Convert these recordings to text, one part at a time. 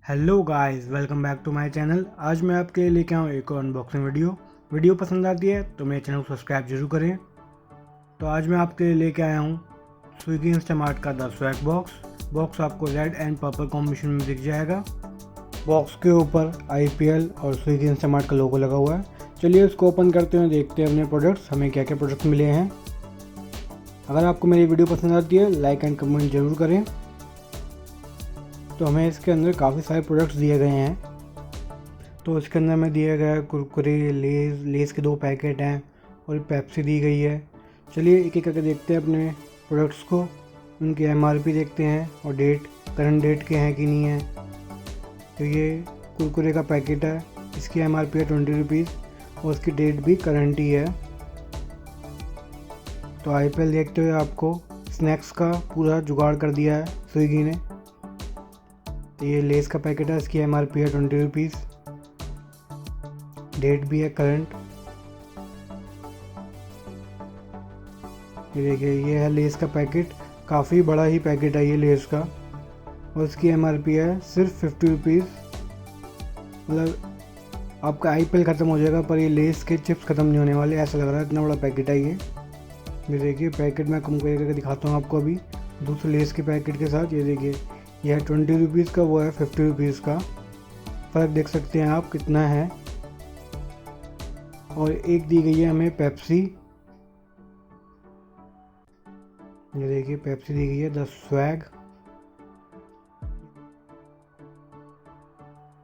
Hello guys, welcome back to my channel. आज मैं आपके लिए लेके आऊँ एक और अनबॉक्सिंग वीडियो पसंद आती है तो मेरे चैनल को सब्सक्राइब जरूर करें। तो आज मैं आपके लिए लेके आया हूँ स्विगी इंस्टामार्ट का द स्वैग बॉक्स आपको रेड एंड पर्पल कॉम्बिनेशन में दिख जाएगा। बॉक्स के ऊपर IPL और स्विगी इंस्टामार्ट का लोगो लगा हुआ है। चलिए इसको ओपन करते हैं, देखते हैं अपने प्रोडक्ट्स, हमें क्या क्या प्रोडक्ट्स मिले हैं। अगर आपको मेरी वीडियो पसंद आती है लाइक एंड कमेंट जरूर करें। तो हमें इसके अंदर काफ़ी सारे प्रोडक्ट्स दिए गए हैं। तो इसके अंदर में दिया गया है कुरकुरे, लेस के 2 पैकेट हैं और पेप्सी दी गई है। चलिए एक एक करके देखते हैं अपने प्रोडक्ट्स को, उनकी MRP देखते हैं और करंट डेट के हैं कि नहीं है। तो ये कुरकुरे का पैकेट है, इसकी MRP है 20 रुपीज़ और उसकी डेट भी करंट ही है। तो IPL देखते हुए आपको स्नैक्स का पूरा जुगाड़ कर दिया है स्विगी ने। तो ये लेस का पैकेट है, इसकी MRP है 20 रुपीज़, डेट भी है करंट। ये देखिए, ये है लेस का पैकेट, काफ़ी बड़ा ही पैकेट है ये लेस का और इसकी MRP है सिर्फ 50 रुपीज़। मतलब आपका IPL ख़त्म हो जाएगा पर ये लेस के चिप्स ख़त्म नहीं होने वाले, ऐसा लग रहा है, इतना बड़ा पैकेट है ये। देखिए पैकेट मैं कंपेयर करके दिखाता हूँ आपको अभी दूसरे लेस के पैकेट के साथ। ये देखिए, यह है 20 रुपीज़ का, वो है 50 रुपीज़ का। फ़र्क देख सकते हैं आप कितना है। और एक दी गई है हमें पेप्सी, ये देखिए पेप्सी दी गई है द स्वैग।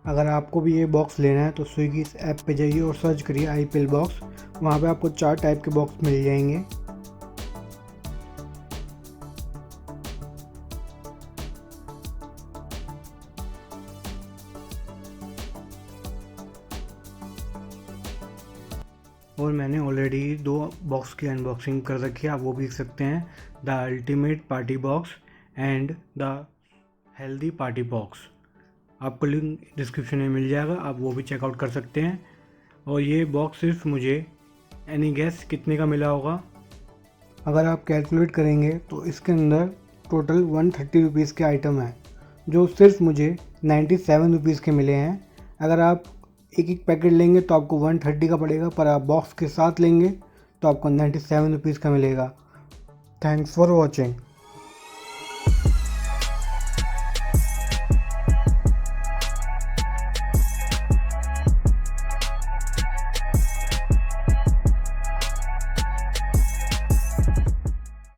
अगर आपको भी ये बॉक्स लेना है तो स्विगी इस ऐप पे जाइए और सर्च करिए IPL बॉक्स, वहाँ पे आपको 4 टाइप के बॉक्स मिल जाएंगे। और मैंने ऑलरेडी 2 बॉक्स की अनबॉक्सिंग कर रखी है, आप वो भी देख सकते हैं, the ultimate party box and the healthy party box. आपको लिंक डिस्क्रिप्शन में मिल जाएगा, आप वो भी चेकआउट कर सकते हैं। और ये बॉक्स सिर्फ मुझे, एनी गेस कितने का मिला होगा? अगर आप कैलकुलेट करेंगे तो इसके अंदर टोटल 130 रुपीज़ के आइटम हैं, जो सिर्फ मुझे 97 रुपीज़ के मिले हैं। अगर आप एक एक पैकेट लेंगे तो आपको 130 का पड़ेगा, पर आप बॉक्स के साथ लेंगे तो आपको 97 रुपीज़ का मिलेगा। Thanks for watching.